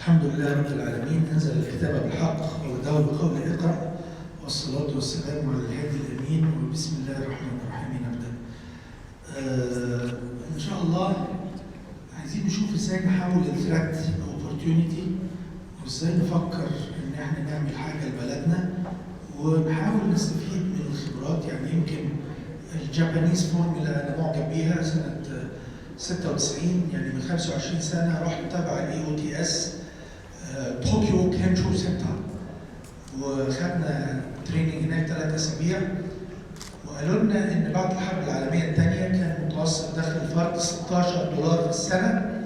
الحمد لله رب العالمين، انزل الكتاب بالحق وبداه بقول اقرا، والصلاه والسلام على الهادي الامين، وبسم الله الرحمن الرحيم نبدا. ان شاء الله عايزين نشوف ازاي نحول الثريت اوبورتيونيتي، وازاي نفكر ان احنا نعمل حاجه لبلدنا، ونحاول نستفيد من الخبرات. يعني يمكن الجابانيز فورمولا انا معجب بيها سنه 96، يعني من 25 سنه رحت تبع الاي او تي اس طوكيو كينشو سنتر، وخدنا تريننج هناك 3 أسابيع، وقالوا لنا ان بعد الحرب العالميه الثانيه كان متوسط دخل الفرد $16 في السنه،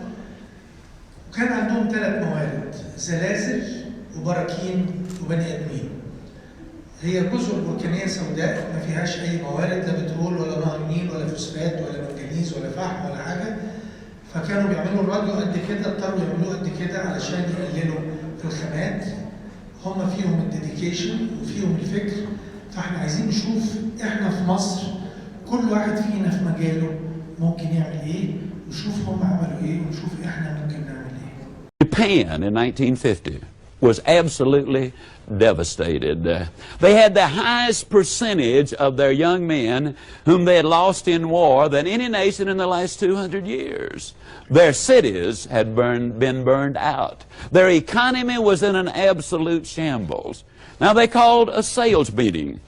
وكان عندهم 3 موارد: زلازل وبراكين وبني ادمين. هي جزر بركانيه سوداء ما فيهاش اي موارد، لا بترول ولا نهر نيل ولا فوسفات ولا منجنيز ولا فحم ولا حاجه، فكانوا بيعملوا الراديو قد كده، اضطروا يعملوه قد كده علشان يقللوا الخامات. هم فيهم الديديكيشن وفيهم الفكر، فاحنا عايزين نشوف احنا في مصر كل واحد فينا في مجاله ممكن يعمل ايه، ونشوف هم عملوا ايه، ونشوف احنا ممكن نعمل ايه. Japan in 1950 was absolutely devastated. They had the highest percentage of their young men whom they had lost in war than any nation in the last 200 years. Their cities had been burned out. Their economy was in an absolute shambles. Now they called a sales meeting.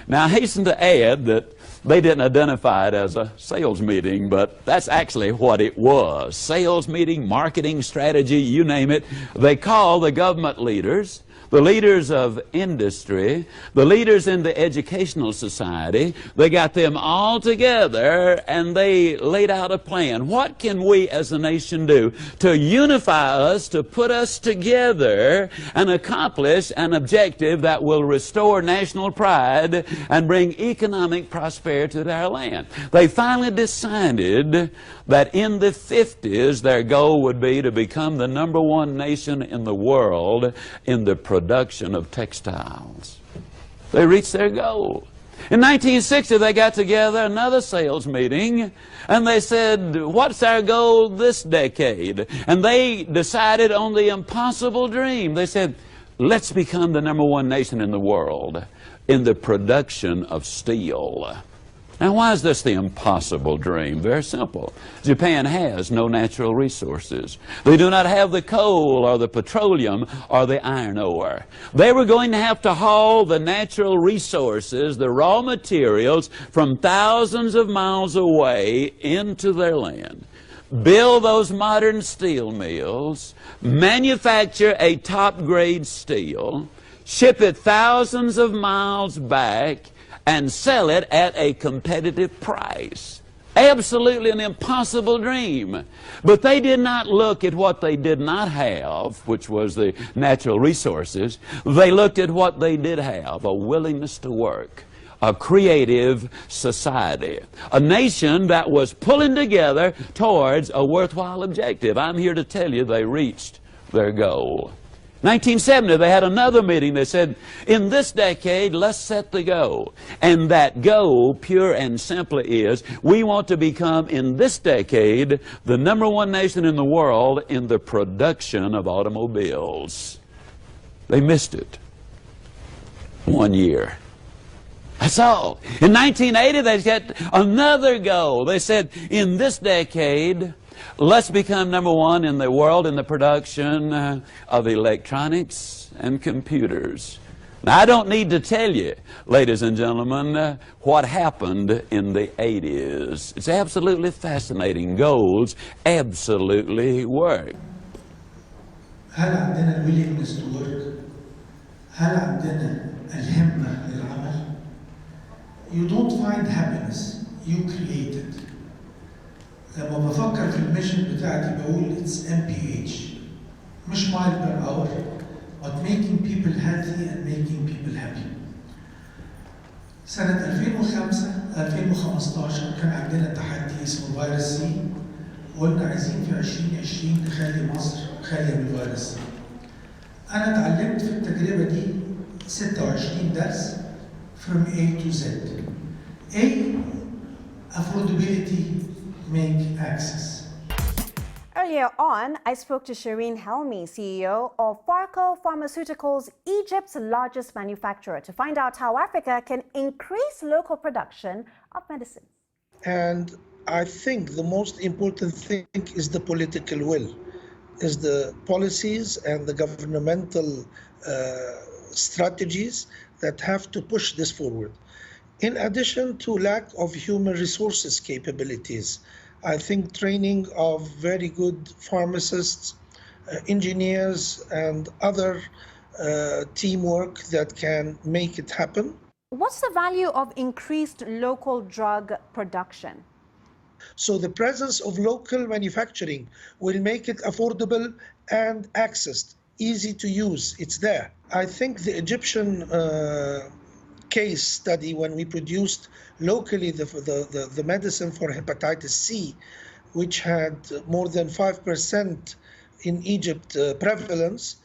Now I hasten to add that they didn't identify it as a sales meeting, but that's actually what it was. Sales meeting, marketing strategy, you name it. They called the government leaders, the leaders of industry, the leaders in the educational society. They got them all together and they laid out a plan. What can we as a nation do to unify us, to put us together and accomplish an objective that will restore national pride and bring economic prosperity to our land? They finally decided that in the 50s their goal would be to become the #1 nation in the world in the production of textiles. They reached their goal. In 1960 they got together another sales meeting and they said, what's our goal this decade? And they decided on the impossible dream. They said, let's become the #1 nation in the world in the production of steel. Now, why is this the impossible dream? Very simple. Japan has no natural resources. They do not have the coal or the petroleum or the iron ore. They were going to have to haul the natural resources, the raw materials, from thousands of miles away into their land. Build those modern steel mills, manufacture a top-grade steel, ship it thousands of miles back, and sell it at a competitive price. Absolutely an impossible dream. But they did not look at what they did not have, which was the natural resources. They looked at what they did have: a willingness to work, a creative society, a nation that was pulling together towards a worthwhile objective. I'm here to tell you they reached their goal. 1970, they had another meeting. They said, in this decade, let's set the goal. And that goal, pure and simply, is we want to become, in this decade, the #1 nation in the world in the production of automobiles. They missed it. 1 year. That's all. In 1980, they set another goal. They said, in this decade, let's become #1 in the world in the production of electronics and computers. Now, I don't need to tell you, ladies and gentlemen, what happened in the 80s. It's absolutely fascinating. Goals absolutely work. هل عندنا الويلينجنس تو ورك؟ هل عندنا الهمة للعمل؟ You don't find happiness, you create it. لما بفكر في الميشن بتاعتي بقول it's MPH، مش mile per hour، but making people healthy and making people happy. سنة 2015 كان عندنا تحدي اسمه فايرس سي، وقلنا عايزين في 2020 نخلي مصر خالية من فيروس سي. أنا اتعلمت في التجربة دي 26 درس from A to Z. A affordability, make access. Earlier on, I spoke to Shireen Helmi, CEO of Fاركو Pharmaceuticals, Egypt's largest manufacturer, to find out how Africa can increase local production of medicine. And I think the most important thing is the political will, is the policies and the governmental strategies that have to push this forward. In addition to lack of human resources capabilities, I think training of very good pharmacists, engineers, and other teamwork that can make it happen. What's the value of increased local drug production? So the presence of local manufacturing will make it affordable and accessed, easy to use. It's there. I think the Egyptian case study, when we produced locally the medicine for hepatitis C, which had more than 5% in Egypt prevalence,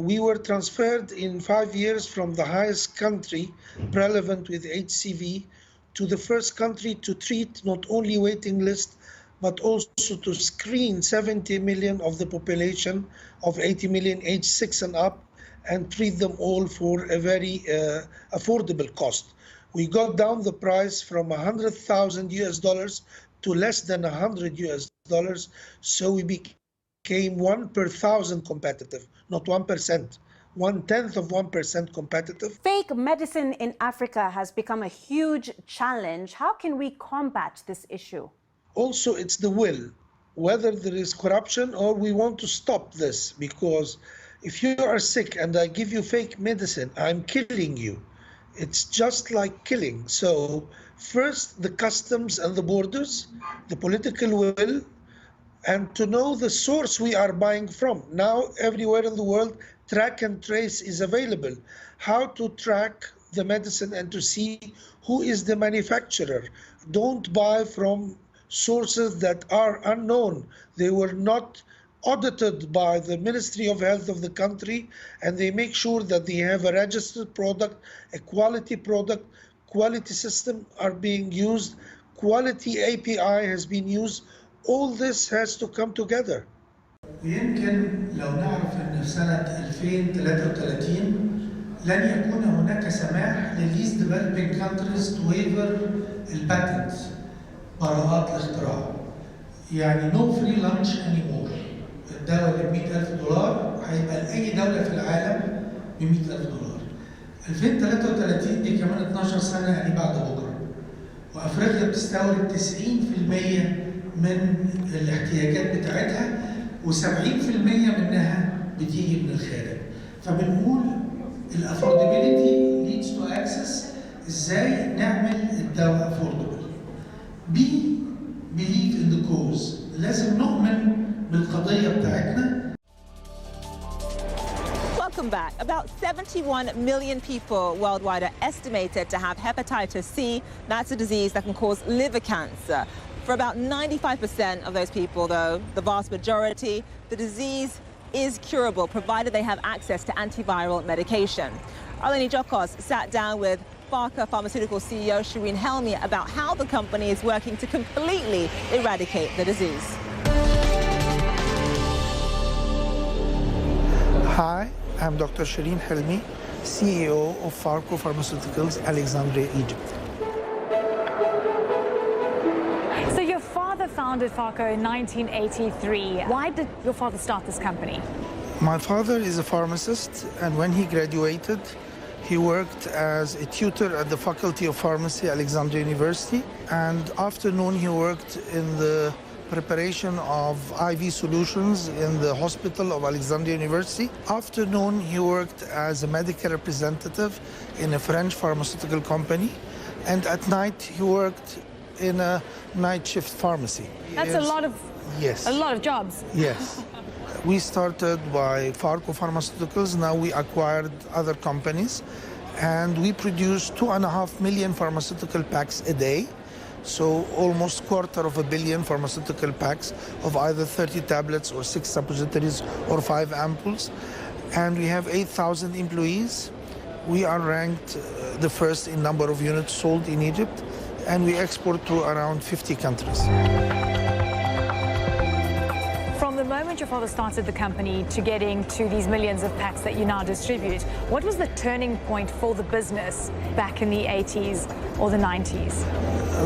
we were transferred in 5 years from the highest country prevalent with HCV to the first country to treat not only waiting list, but also to screen 70 million of the population of 80 million age 6 and up, and treat them all for a very affordable cost. We got down the price from $100,000 to less than $100, so we became 1 per 1,000 competitive, not 1%, 1/10 of 1% competitive. Fake medicine in Africa has become a huge challenge. How can we combat this issue? Also, it's the will, whether there is corruption or we want to stop this, because if you are sick and I give you fake medicine, I'm killing you. It's just like killing. So first, the customs and the borders, the political will, and to know the source we are buying from. Now, everywhere in the world, track and trace is available. How to track the medicine and to see who is the manufacturer. Don't buy from sources that are unknown. They were not audited by the Ministry of Health of the country, and they make sure that they have a registered product, a quality system are being used, quality API has been used. All this has to come together. ويمكن لو نعرف أن في سنة 2033 لن يكون هناك سماح للليست ديفلوبينج كانتريز تو ويفر الباتنت، براءات الاختراع. يعني نو فري لانش اني مور. الدواء اللي ب $100,000 هيبقى لأي دولة في العالم ب $100,000. 2033 دي كمان 12 سنة، يعني بعد بكرة. وأفريقيا بتستورد 90% من الاحتياجات بتاعتها، و70% منها بتيجي من الخارج. فبنقول الافوردابيلتي ليدز تو اكسس، ازاي نعمل الدواء افوردبل. بليف ان ذا كوز، لازم نؤمن بالقضيه بتاعتنا. Welcome back. About 71 million people worldwide are estimated to have hepatitis C. That's a disease that can cause liver cancer. For about 95% of those people, though, the vast majority, the disease is curable, provided they have access to antiviral medication. Aleni Jokos sat down with Fاركو Pharmaceutical CEO Shireen Helmi about how the company is working to completely eradicate the disease. Hi, I'm Dr. Shireen Helmi, CEO of Fárkو Pharmaceuticals, Alexandria, Egypt. So your father founded Fárkو in 1983. Why did your father start this company? My father is a pharmacist, and when he graduated, he worked as a tutor at the Faculty of Pharmacy, Alexandria University. And afternoon, he worked in the preparation of IV solutions in the hospital of Alexandria University. Afternoon, he worked as a medical representative in a French pharmaceutical company. And at night, he worked in a night shift pharmacy. That's a lot of jobs. Yes. We started by Fárkو Pharmaceuticals. Now we acquired other companies, and we produce 2.5 million pharmaceutical packs a day. So almost 250 million pharmaceutical packs of either 30 tablets or 6 suppositories or 5 ampoules. And we have 8,000 employees. We are ranked the first in number of units sold in Egypt, and we export to around 50 countries. father started the company to getting to these millions of packs that you now distribute, what was the turning point for the business back in the 80s or the 90s?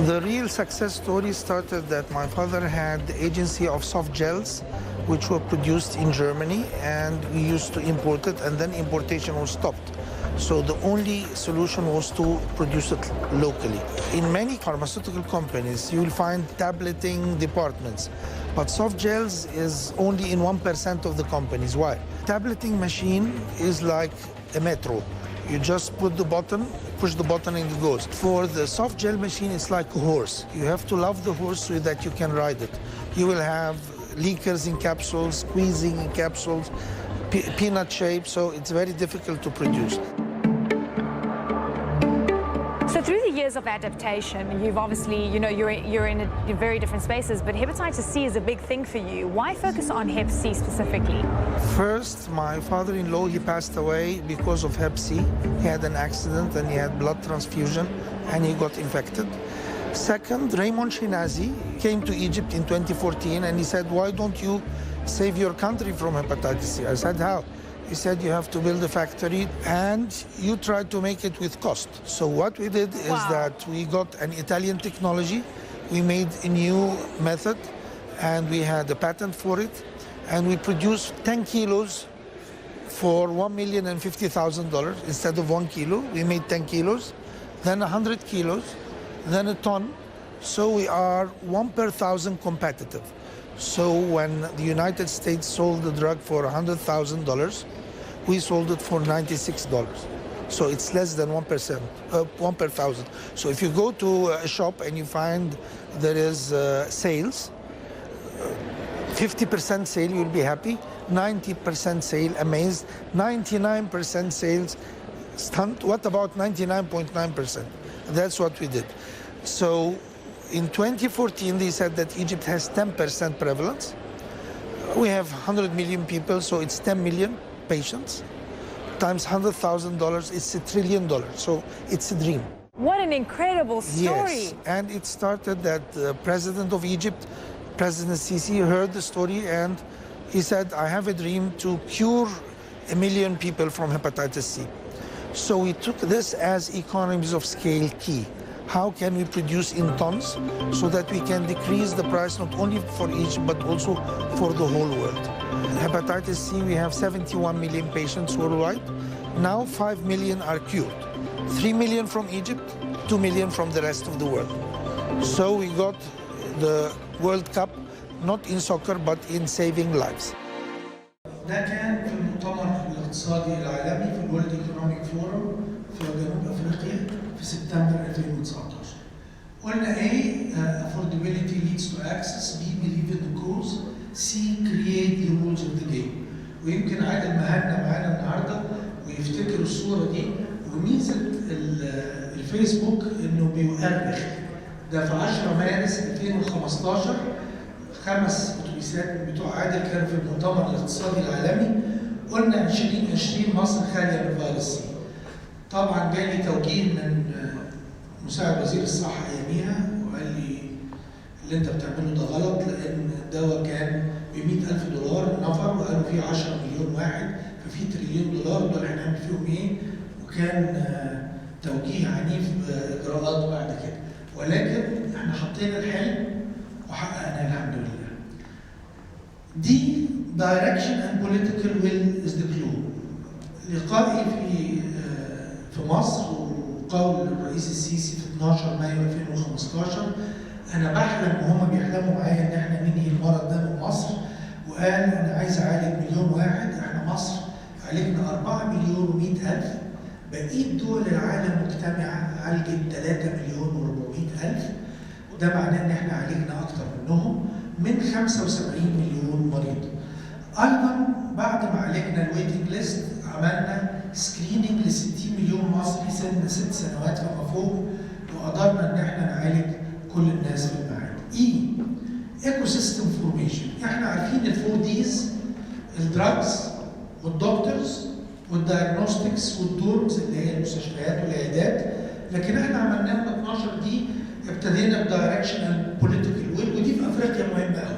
The real success story started that my father had the agency of soft gels, which were produced in Germany, and we used to import it, and then importation was stopped. So the only solution was to produce it locally. In many pharmaceutical companies, you will find tableting departments, but soft gels is only in 1% of the companies. Why? Tableting machine is like a metro. You just put the button, push the button and it goes. For the soft gel machine, it's like a horse. You have to love the horse so that you can ride it. You will have leakers in capsules, squeezing in capsules, peanut shape, so it's very difficult to produce. So through the years of adaptation, you've obviously, you're in very different spaces, but hepatitis C is a big thing for you. Why focus on Hep C specifically? First, my father-in-law, he passed away because of Hep C. He had an accident and he had blood transfusion and he got infected. Second, Raymond Shinazi came to Egypt in 2014 and he said, why don't you save your country from hepatitis C? I said, how? He said, you have to build a factory and you try to make it with cost. So what we did is that we got an Italian technology, we made a new method and we had a patent for it, and we produced 10 kilos for $1,050,000 instead of 1 kilo. We made 10 kilos, then 100 kilos, then a ton. So we are 1 per 1,000 competitive. So when the United States sold the drug for $100,000, we sold it for $96. So it's less than 1%, 1 per 1,000. So if you go to a shop and you find there is sales, 50% sale, you'll be happy. 90% sale, amazed. 99% sales, stunned. What about 99.9%? That's what we did. So in 2014, they said that Egypt has 10% prevalence. We have 100 million people, so it's 10 million patients. Times $100,000, it's $1 trillion. So it's a dream. What an incredible story. Yes, and it started that the president of Egypt, President Sisi, heard the story and he said, I have a dream to cure 1 million people from hepatitis C. So we took this as economies of scale key. How can we produce in tons so that we can decrease the price not only for Egypt but also for the whole world? Hepatitis C, we have 71 million patients worldwide. Now 5 million are cured. 3 million from Egypt, 2 million from the rest of the world. So we got the World Cup not in soccer but in saving lives. ده كان في المؤتمر الاقتصادي العالمي في الورلد ايكونوميك فورم في جنوب افريقيا في سبتمبر 2019. قلنا ايه؟ affordability leads to access, B believe in the cause, C create the rules of the game. ويمكن عادل مهنا معانا النهارده ويفتكر الصوره دي، وميزه الفيسبوك انه بيؤرخ. ده في 10 مارس 2015 5 اتوبيسات بتوع عادل كانوا في المؤتمر الاقتصادي العالمي. قلنا 2020 مصر خاليه من فايرس سي. طبعا جالي توجيه من مساعد وزير الصحه اياميها وقال لي اللي انت بتعمله ده غلط، لان الدواء كان ب $100,000 نفر وقالوا فيه 10 مليون واحد، ففي $1 تريليون، دول هنعمل فيهم ايه؟ وكان توجيه عنيف باجراءات بعد كده. ولكن احنا حطينا الحلم وحققناه الحمد لله. دي direction and political will is the clue. لقائي في مصر وقول الرئيس السيسي في 12 مايو 2015 انا بحلم وهم بيحلموا معايا ان احنا ننهي المرض ده من مصر، وقال انا عايز اعالج 1,000,000 واحد. احنا مصر عالجنا 4,100,000، بقيه دول العالم مجتمعه عالجت 3,400,000، وده معناه ان احنا عالجنا اكتر منهم من 75 مليون مريض. ايضا بعد ما عالجنا الويتنج ليست عملنا سكريننج ل 60 مليون مصري سن 6 سنوات فما فوق، وقدرنا ان احنا نعالج كل الناس في المعاد. ايكو سيستم فورميشن. احنا عارفين الفور ديز، الدراجز والدكتورز والدايجنوستكس والدورمز اللي هي المستشفيات والعيادات، لكن احنا عملناها ب 12 دي. ابتدينا بدايركشنال بوليتيكال ويل، ودي في افريقيا مهمه قوي.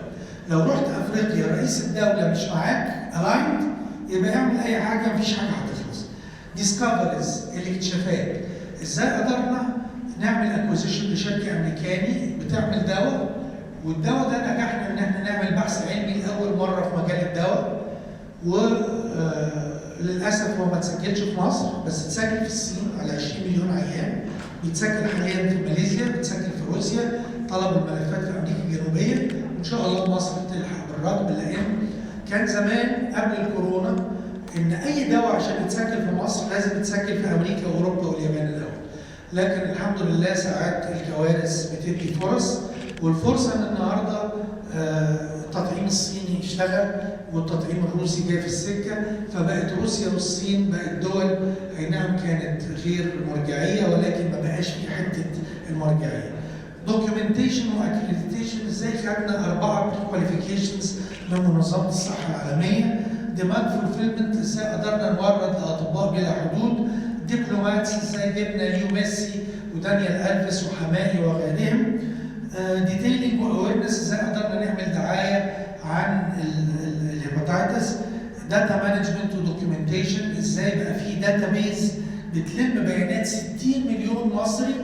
لو رحت افريقيا رئيس الدوله مش معاك الايند، يبقى اعمل اي حاجه مفيش حاجه هتخلص. ديسكفريز، الاكتشافات، ازاي قدرنا نعمل اكوزيشن لشركه امريكاني بتعمل دواء، والدواء ده نجحنا ان احنا نعمل بحث علمي لاول مره في مجال الدواء، وللاسف هو ما اتسجلش في مصر بس اتسجل في الصين على 20 مليون عيان، بيتسجل حاليا في ماليزيا، بيتسجل في روسيا، طلبوا الملفات في امريكا الجنوبيه، وان شاء الله مصر تلحق بالرغم، لان كان زمان قبل الكورونا ان اي دواء عشان يتسجل في مصر لازم يتسجل في امريكا واوروبا واليابان الاول. لكن الحمد لله ساعات الكوارث بتدي فرص، والفرصه ان النهارده التطعيم الصيني اشتغل والتطعيم الروسي جاي في السكه، فبقت روسيا والصين بقت دول اي نعم كانت غير مرجعيه ولكن ما بقاش في حته المرجعيه. دوكيومنتيشن واكريديتيشن، ازاي خدنا 4 كواليفيكيشنز من منظمه الصحه العالميه. ديماند فولفيلمنت، ازاي قدرنا نورد لاطباء بلا حدود. دبلوماتس، ازاي جبنا ليو ميسي ودانيال الفيس وحمائي وغيرهم. ديتيلينج واويرنس، ازاي قدرنا نعمل دعايه عن الهيباتيتس. داتا مانجمنت ودوكيومنتيشن، ازاي بقى في داتا بيز بتلم بيانات 60 مليون مصري،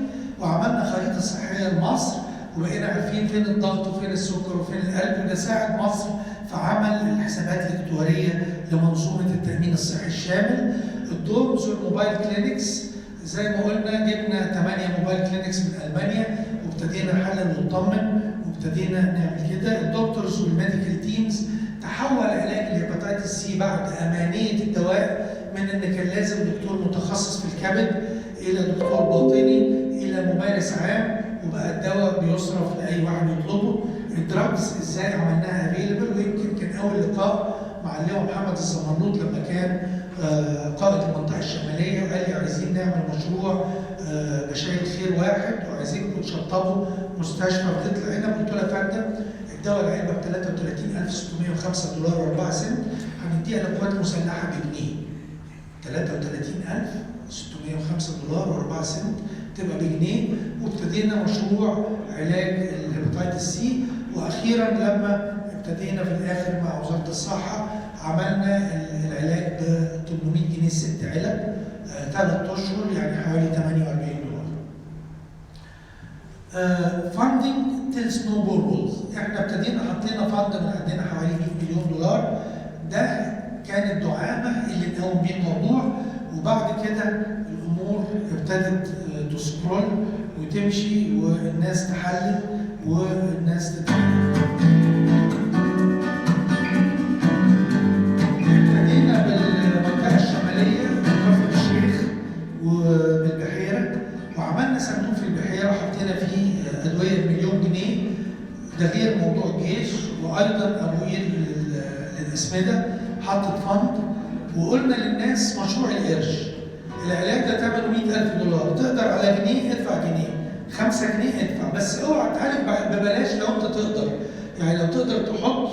وعملنا خريطه صحيه لمصر وبقينا عارفين فين الضغط وفين السكر وفين القلب، وده ساعد مصر في عمل الحسابات الاكتواريه لمنظومه التامين الصحي الشامل. الدورمز والموبايل كلينكس، زي ما قلنا جبنا 8 موبايل كلينكس من المانيا وابتدينا نحلل ونطمن وابتدينا نعمل كده. الدكتورز والميديكال تيمز، تحول علاج الهيباتيتس سي بعد امانيه الدواء من ان كان لازم دكتور متخصص في الكبد الى دكتور باطني الى ممارس عام، وبقى الدواء بيصرف لاي واحد يطلبه. الدراجز ازاي عملناها افيلبل، ويمكن كان اول لقاء مع اللواء محمد الزمرنوط لما كان قائد المنطقه الشماليه، وقال لي عايزين نعمل مشروع بشاير خير واحد وعايزينكم تشطبوا مستشفى بتطلع هنا. قلت له يا فندم الدواء العلبه ب 33605 دولار و4 سنت، هنديها للقوات المسلحه بجنيه. 33605 دولار و4 سنت تبقى بجنيه، وابتدينا مشروع علاج الهيباتيتس سي. واخيرا لما ابتدينا في الاخر مع وزاره الصحه عملنا العلاج ب 800 جنيه 6 علب 3 اشهر، يعني حوالي 48 دولار. فاندنج تيلز نو رولز، احنا ابتدينا حطينا فند من عندنا حوالي 100 مليون دولار، ده كان الدعامه اللي نقوم بيه الموضوع، وبعد كده الامور ابتدت تسكرول وتمشي والناس تحلل والناس تتعلم. ابتدينا بالمنطقه الشماليه بكفر الشيخ وبالبحيره، وعملنا صندوق في البحيره وحطينا فيه ادويه بمليون جنيه، ده غير موضوع الجيش، وايضا ابوير للاسمده حطت فند، وقلنا للناس مشروع القرش. العلاج ده ثمنه 100,000 دولار، تقدر على جنيه ادفع جنيه، 5 جنيه ادفع، بس اوعى تعالج ببلاش لو انت تقدر. يعني لو تقدر تحط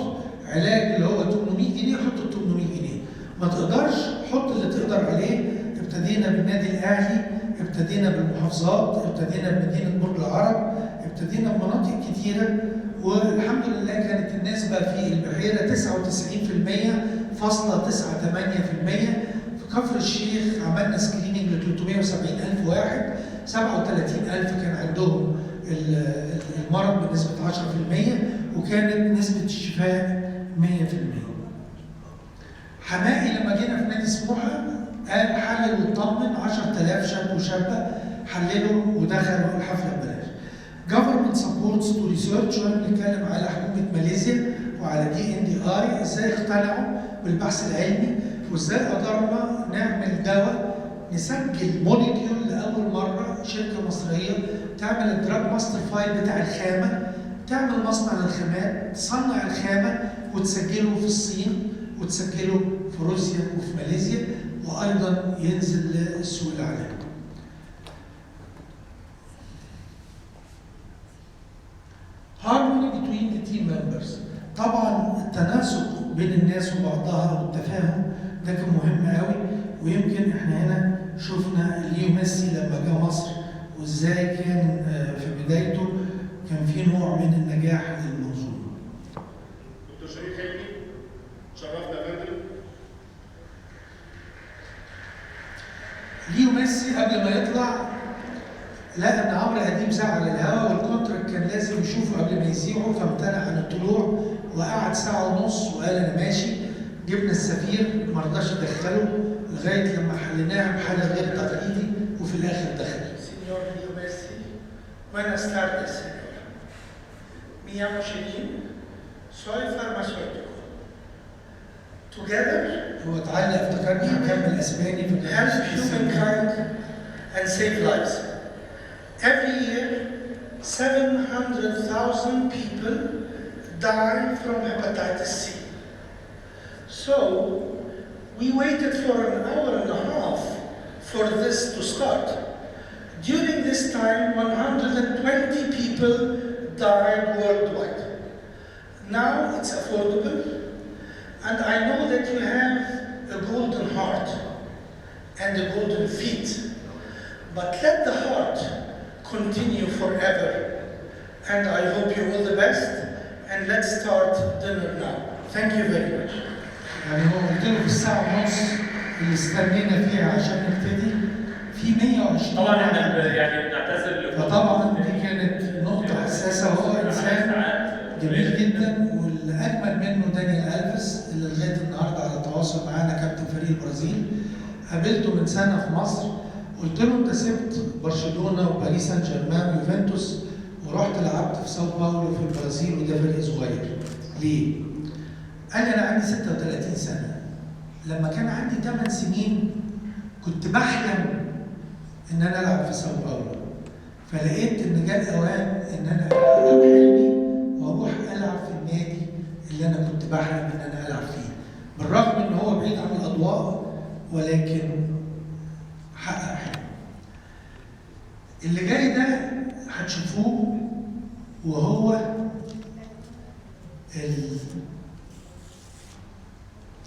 علاج اللي هو 800 جنيه حط 800 جنيه، ما تقدرش حط اللي تقدر عليه. ابتدينا بالنادي الاهلي، ابتدينا بالمحافظات، ابتدينا بمدينه برج العرب، ابتدينا بمناطق كتيره، والحمد لله كانت النسبه في البحيره 99.98%. في كفر الشيخ عملنا سكريننج ل 370,000 واحد، 37,000 كان عندهم المرض بنسبه 10%، وكانت نسبه الشفاء 100%. حمائي لما جينا في نادي سموحه قال حلل وطمن 10,000 شاب وشابه حللوا ودخلوا الحفله ببلاش. Government supports to research، بنتكلم على حكومه ماليزيا وعلى DNDI ازاي اقتنعوا بالبحث العلمي، وازاي قدرنا نعمل دواء نسجل موليكيول لاول مره، شركه مصريه تعمل الدراج ماستر فايل بتاع الخامه، تعمل مصنع للخامات، تصنع الخامه وتسجله في الصين وتسجله في روسيا وفي ماليزيا، وايضا ينزل للسوق العالمي. Harmony between the team members، طبعا التناسق بين الناس وبعضها والتفاهم ده كان مهم قوي، ويمكن احنا هنا شفنا ليو ميسي لما جه مصر وازاي كان في بدايته كان في نوع من النجاح للمنظومه. شرين شرفنا يا فندم. ليو ميسي قبل ما يطلع لقى ان عمرو اديب زعل الهوا والكونتراكت كان لازم يشوفه قبل ما يذيعه، فامتنع عن الطلوع وقعد ساعه ونص وقال انا ماشي. جبنا السفير ما رضاش يدخله لغايه لما حليناها بحل غير تقليدي وفي الاخر دخل. Signor Leo Messi, buenas tardes, señor. Me llamo Shrin, soy farmacéutico. Together, هو اتعلق افتكرني هكمل اسباني في help humankind and save lives. Every year, 700,000 people die from hepatitis C. So, we waited for an hour and a half for this to start. During this time, 120 people died worldwide. Now it's affordable, and I know that you have a golden heart and a golden feet, but let the heart continue forever. And I hope you all the best, and let's start dinner now. Thank you very much. يعني هو قلت له في الساعه ونص اللي استنينا فيها عشان نبتدي في 120 طبعا احنا يعني بنعتذر فطبعا دي كانت نقطه حساسه، وهو انسان جميل جدا. واللي اجمل منه دانيال الفيس اللي لغايه النهارده على تواصل معانا، كابتن فريق البرازيل. قابلته من سنه في مصر، قلت له انت سبت برشلونه وباريس سان جيرمان ويوفنتوس ورحت لعبت في ساو باولو في البرازيل وده فريق صغير، ليه؟ قال لي انا عندي 36 سنه، لما كان عندي 8 سنين كنت بحلم ان انا العب في ساو باولو، فلقيت ان جاء الاوان ان انا احقق حلمي واروح العب في النادي اللي انا كنت بحلم ان انا العب فيه، بالرغم ان هو بعيد عن الاضواء ولكن حقق حلمي. اللي جاي ده هتشوفوه وهو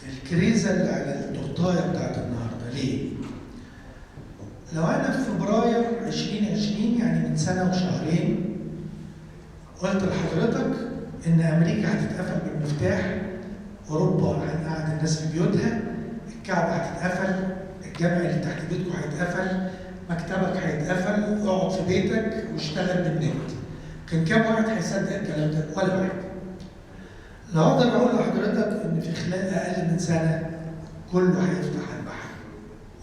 الكريزه اللي على التورتايه بتاعت النهارده. ليه؟ لو انا في فبراير 2020 يعني من سنه وشهرين قلت لحضرتك ان امريكا هتتقفل بالمفتاح، اوروبا هنقعد الناس في بيوتها، الكعبه هتتقفل، الجامع اللي تحت بيتكم هيتقفل، مكتبك هيتقفل، اقعد في بيتك واشتغل بالنت، كان كام واحد هيصدق الكلام ده؟ ولا واحد. لو اقدر اقول لحضرتك ان في خلال اقل من سنه كله هيفتح البحر،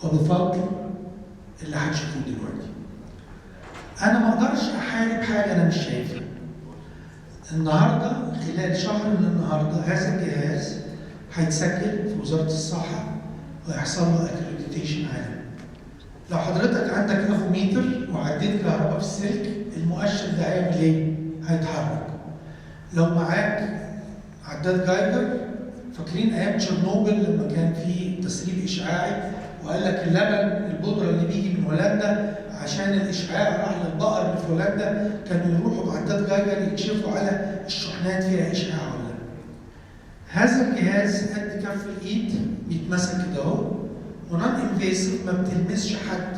وبفضل اللي هتشوفوه دلوقتي. انا ما اقدرش احارب حاجه انا مش شايفها. النهارده خلال شهر من النهارده هذا الجهاز هيتسجل في وزاره الصحه ويحصل له اكريديتيشن عالمي. لو حضرتك عندك افوميتر وعديت كهرباء في السلك، المؤشر ده هيعمل ايه؟ هيتحرك. لو معاك عداد جايجر، فاكرين ايام تشيرنوبل لما كان في تسريب اشعاعي وقال لك اللبن البودره اللي بيجي من هولندا عشان الاشعاع راح للبقر اللي في هولندا، كانوا يروحوا بعداد جايجر يكشفوا على الشحنات فيها اشعاع ولا لا. هذا الجهاز قد كف الايد بيتمسك كده اهو، ونون انفيسيف، ما بتلمسش حد،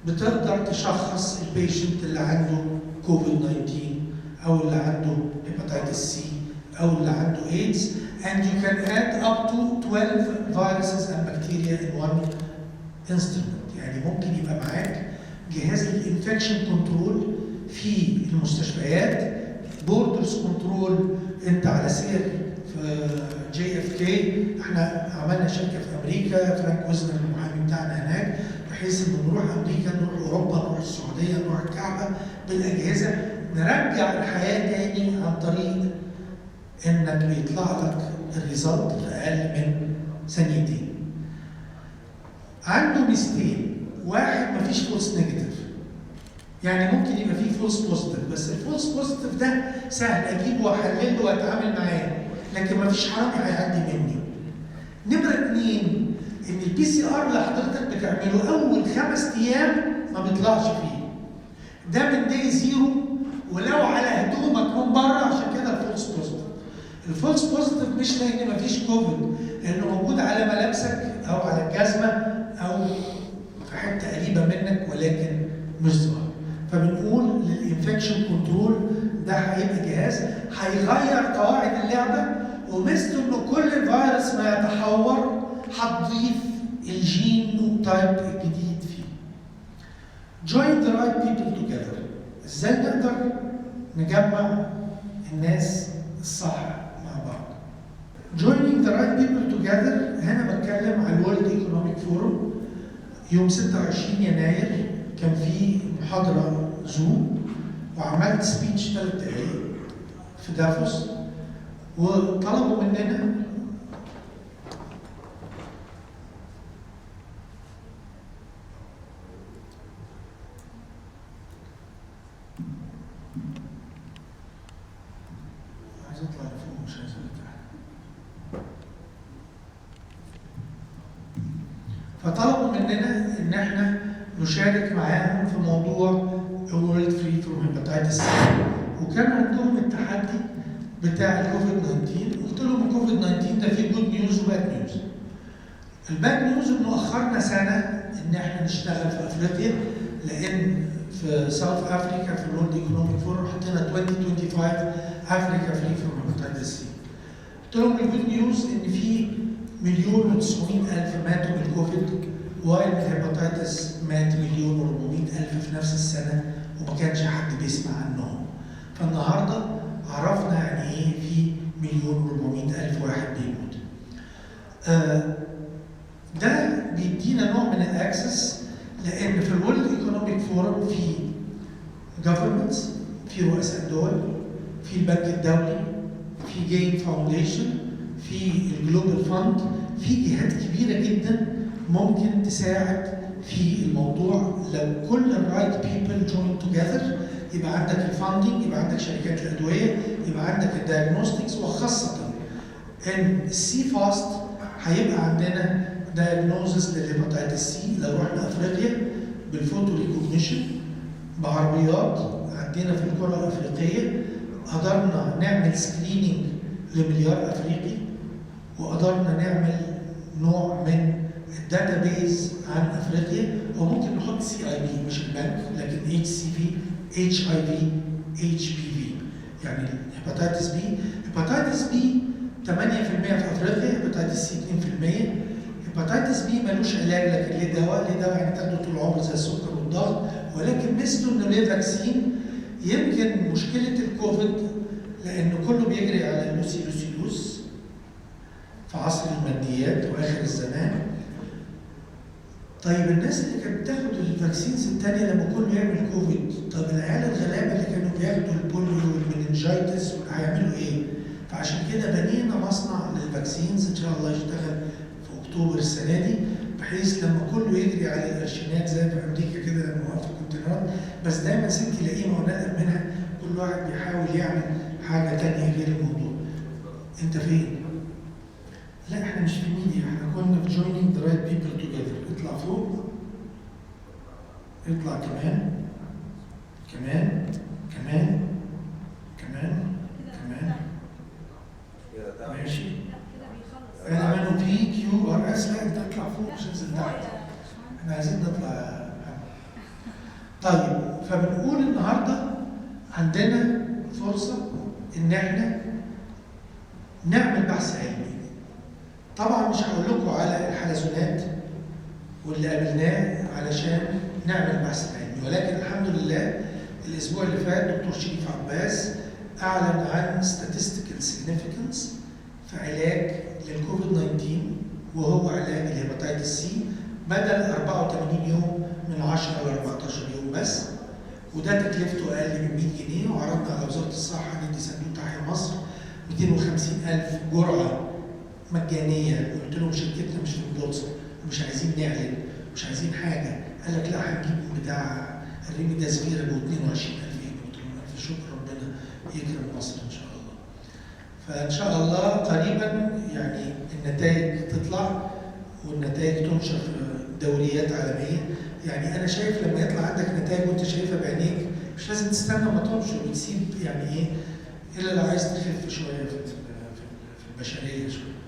بتقدر تشخص البيشنت اللي عنده كوفيد 19 او اللي عنده هيباتيتس سي او اللي عنده ايدز، and you can add up to 12 viruses and bacteria in one instrument. يعني ممكن يبقى معاك جهاز للانفكشن كنترول في المستشفيات، بوردرز كنترول. انت على سير في JFK، احنا عملنا شركه في امريكا، فرانك وزنر المحامي بتاعنا هناك، بحيث ان نروح امريكا، نروح اوروبا، نروح السعوديه، نروح الكعبه بالاجهزه، نرجع الحياه تاني عن طريق انك بيطلع لك الريزلت في اقل من ثانيتين. عنده ميزتين، واحد مفيش فولس نيجاتيف، يعني ممكن يبقى فيه فولس بوزيتيف، بس الفولس بوزيتيف ده سهل اجيبه واحلله واتعامل معاه، لكن مفيش حرامي هيعدي مني. نمرة 2 ان البي سي ار اللي حضرتك بتعمله اول 5 ايام ما بيطلعش فيه، ده من داي زيرو، ولو على هدومك من بره، عشان كده الفولس بوزيتيف. الفولس بوزيتيف مش لان مفيش كوفيد، لانه موجود على ملابسك او على الجزمه او في حته قريبه منك ولكن مش ظاهر. فبنقول للانفكشن كنترول ده هيبقى جهاز هيغير قواعد اللعبه، ومثل انه كل فيروس ما يتحور هتضيف الجين تايب الجديد فيه. Join the right people together. ازاي نقدر نجمع الناس الصح مع بعض؟ Joining the right people together هنا بتكلم عن الورلد ايكونوميك فورم. يوم 26 يناير كان في محاضرة زوم وعملت سبيتش 3 دقايق في دافوس، وطلبوا مننا عايز اطلع لفوق مش عايز ارجع. فطلبوا مننا ان احنا نشارك معاهم في موضوع World Free from Hepatitis C، وكان عندهم التحدي بتاع الكوفيد 19. قلت لهم الكوفيد 19 ده فيه جود نيوز وباد نيوز. الباد نيوز انه اخرنا سنه ان احنا نشتغل في افريقيا، لان في ساوث افريكا في الورلد ايكونوميك فورم حطينا 2025 افريكا فري فروم هيباتيتس سي. قلت لهم الجود نيوز ان في 1,900,000 ماتوا من الكوفيد، وايل الهيباتيتس مات 1,400,000 في نفس السنه وما كانش حد بيسمع عنهم. فالنهارده عرفنا يعني ايه في 1,400,000 واحد بيموت. ده بيدينا نوع من الاكسس، لان في الورلد ايكونوميك فورم في governments، في رؤساء دول، في البنك الدولي، في جين فاونديشن، في الجلوبال فاند، في جهات كبيره جدا ممكن تساعد في الموضوع. لو كل الرايت بيبل جوين توجذر يبقى عندك الفاندنج، يبقى عندك شركات الادويه، يبقى عندك الدايجنوستكس، وخاصه ان السي فاست هيبقى عندنا دايجنوزس للهيباتيتس سي. لو رحنا افريقيا بالفوتو ريكوجنيشن بعربيات عندنا في القرى الافريقيه قدرنا نعمل سكريننج لمليار افريقي، وقدرنا نعمل نوع من الداتا بيز عن افريقيا. وممكن نحط سي اي بي مش البنك، لكن اتش سي في، اتش اي في، اتش بي في، يعني هيباتيتس بي. هيباتيتس بي 8% في افريقيا، هيباتيتس سي 2%. هيباتيتس بي ملوش علاج لكن ليه دواء، ليه دواء يعني تاخده طول العمر زي السكر والضغط، ولكن مثله انه ليه فاكسين. يمكن مشكله الكوفيد لانه كله بيجري على اللوسي في عصر الماديات واخر الزمان. طيب الناس اللي كانت بتاخد الفاكسينز الثانيه لما كله يعمل كوفيد، طب العيال الغلابه اللي كانوا بياخدوا البوليو والمننجايتس هيعملوا ايه؟ فعشان كده بنينا مصنع للفاكسينز ان شاء الله يشتغل في اكتوبر السنه دي، بحيث لما كله يجري على القرشينات زي في امريكا كده لما وقفوا الكونتينرات، بس دايما ست لئيمه ونقل منها، كل واحد بيحاول يعمل حاجه ثانيه غير الموضوع. انت فين؟ لا احنا مش في الميديا، احنا كنا في joining the right people together. اطلع فوق، اطلع كمان كمان كمان كمان كمان، ماشي. انا منو بي كيو ار اس، لا انت اطلع فوق مش انزل تحت، احنا عايزين نطلع. طيب فبنقول النهارده عندنا فرصه ان احنا نعمل بحث علمي. طبعا مش هقول لكم على الحلزونات واللي قابلناه علشان نعمل بحث علمي، ولكن الحمد لله الاسبوع اللي فات دكتور شرين عباس اعلن عن statistical significance في علاج للكوفيد 19، وهو علاج الهيباتيتس سي بدل 84 يوم من 10 ل 14 يوم بس، وده تكلفته اقل من 100 جنيه. وعرضنا على وزاره الصحه ندي صندوق تحيا مصر 250,000 جرعه مجانيه. قلت لهم شركتنا مش في البورصه ومش عايزين نعلن مش عايزين حاجه. قال لك لا هنجيب بتاع الريميدازفير ب 22,000 جنيه. قلت لهم الف شكر، ربنا يكرم مصر ان شاء الله. فان شاء الله قريبا يعني النتائج تطلع والنتائج تنشر في دوريات عالميه. يعني انا شايف لما يطلع عندك نتائج وانت شايفها بعينيك مش لازم تستنى ما تنشر، بتسيب يعني ايه الا لو عايز تخف شويه في البشريه شويه.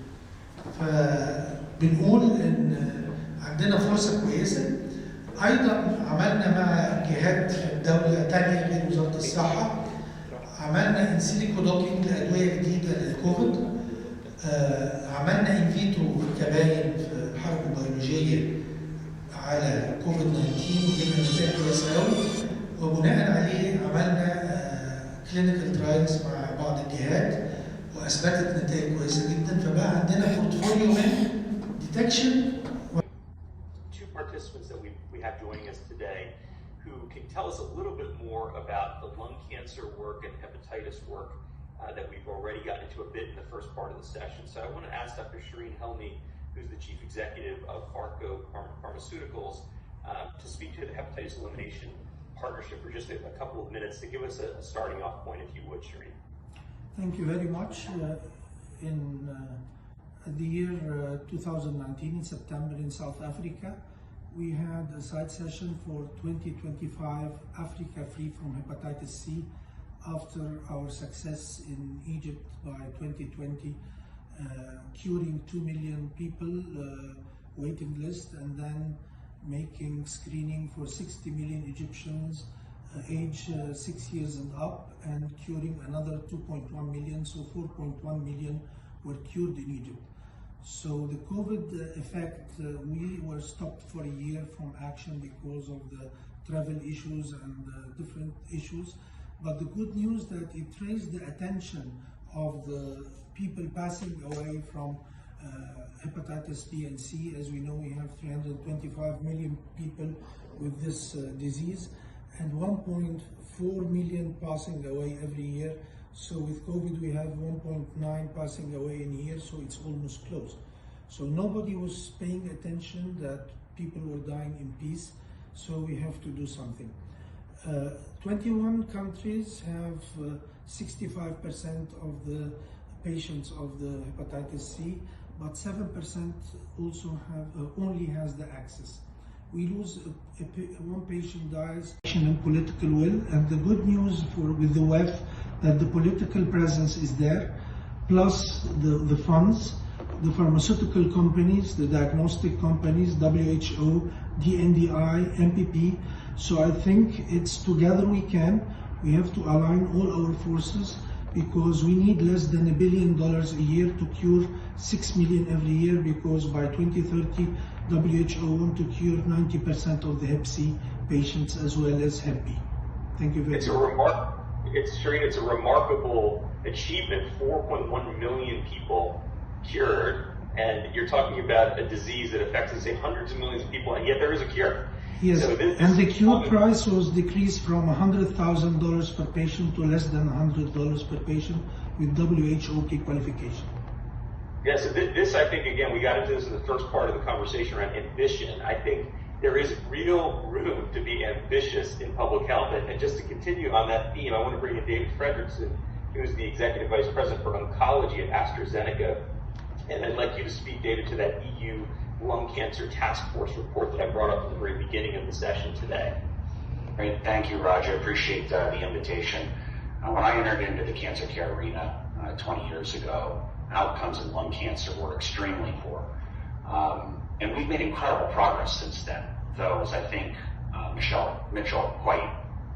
فبنقول ان عندنا فرصه كويسه. ايضا عملنا مع جهات في الدوله ثانيه غير وزاره الصحه، عملنا انسيليكو دوكينج لادويه جديده للكوفيد، عملنا ان فيترو كباين في الحرب البيولوجيه على كوفيد 19 وجبنا نتائج كويسه قوي، وبناء عليه عملنا كلينيكال ترايلز مع بعض الجهات واثبتت نتائج كويسه جدا، فبقى عندنا بورتفوليو من ديتكشن. Two participants that we have joining us today who can tell us a little bit more about the lung cancer work and hepatitis work that we've already gotten into a bit in the first part of the session. So I want to ask Dr. Shireen Helmy, who's the Chief Executive of Fاركو Pharmaceuticals, to speak to the hepatitis elimination partnership for just a couple of minutes to give us a starting off point, if you would, Shireen. Thank you very much. In the year 2019, in September in South Africa, we had a side session for 2025 Africa Free from Hepatitis C after our success in Egypt by 2020, curing 2 million people waiting list, and then making screening for 60 million Egyptians age 6 years and up, and curing another 2.1 million, so 4.1 million were cured in Egypt. So the COVID effect, we were stopped for a year from action because of the travel issues and different issues. But the good news that it raised the attention of the people passing away from hepatitis B and C. As we know, we have 325 million people with this disease and 1.4 million passing away every year. So with COVID, we have 1.9 passing away in a year, so it's almost close. So nobody was paying attention that people were dying in peace, so we have to do something. 21 countries have 65% of the patients of the hepatitis C, but 7% also have only has the access. We lose one patient dies and political will, and the good news with the WEF that the political presence is there, plus the funds, the pharmaceutical companies, the diagnostic companies, WHO, DNDi, MPP. So I think it's together we can. We have to align all our forces because we need less than $1 billion a year to cure 6 million every year, because by 2030, WHO want to cure 90% of the Hep C patients as well as Hep B. Thank you very much. It's a remarkable achievement, 4.1 million people cured, and you're talking about a disease that affects, let's say, hundreds of millions of people, and yet there is a cure. Yes, so and the cure price was decreased from $100,000 per patient to less than $100 per patient with WHO qualification. Yeah, so this, I think, again, we got into this in the first part of the conversation around ambition. I think there is real room to be ambitious in public health. And just to continue on that theme, I want to bring in David Fredrickson, who's the Executive Vice President for Oncology at AstraZeneca. And I'd like you to speak, David, to that EU Lung Cancer Task Force report that I brought up at the very beginning of the session today. Great, thank you, Roger. I appreciate the invitation. When I entered into the cancer care arena 20 years ago, outcomes in lung cancer were extremely poor. And we've made incredible progress since then, though, as I think Mitchell quite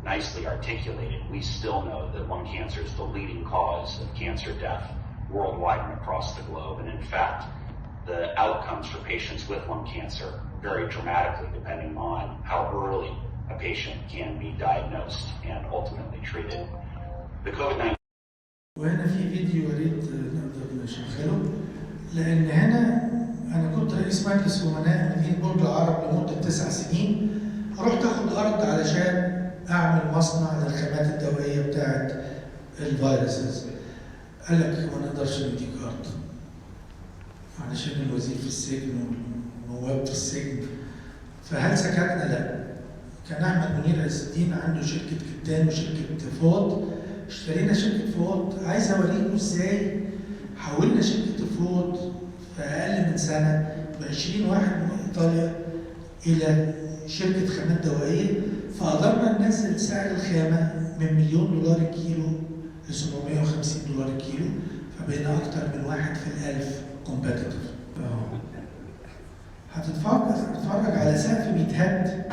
nicely articulated, we still know that lung cancer is the leading cause of cancer death worldwide and across the globe. And in fact, the outcomes for patients with lung cancer vary dramatically depending on how early a patient can be diagnosed and ultimately treated. The COVID-19 وهنا في فيديو يا ريت نقدر نشغله، لأن هنا أنا كنت رئيس مجلس أمناء مدينة برج العرب لمدة 9 سنين، رحت آخد أرض علشان أعمل مصنع للخامات الدوائية بتاعت الفيروسز. قال لك ما نقدرش نديك أرض علشان الوزير في السجن والنواب في السجن. فهل سكتنا؟ لا. كان أحمد منير عز الدين عنده شركة كتان وشركة فوط، اشترينا شركة فوط. عايز أوريكم إزاي حولنا شركة فوط في أقل من سنة ب20 واحد من إيطاليا إلى شركة خامات دوائية، فقدرنا ننزل سعر الخامة من $1 مليون الكيلو ل $750 الكيلو، فبقينا أكتر من 1 في 1000 كومبيتيتور. هتتفرج على سقف بيتهد.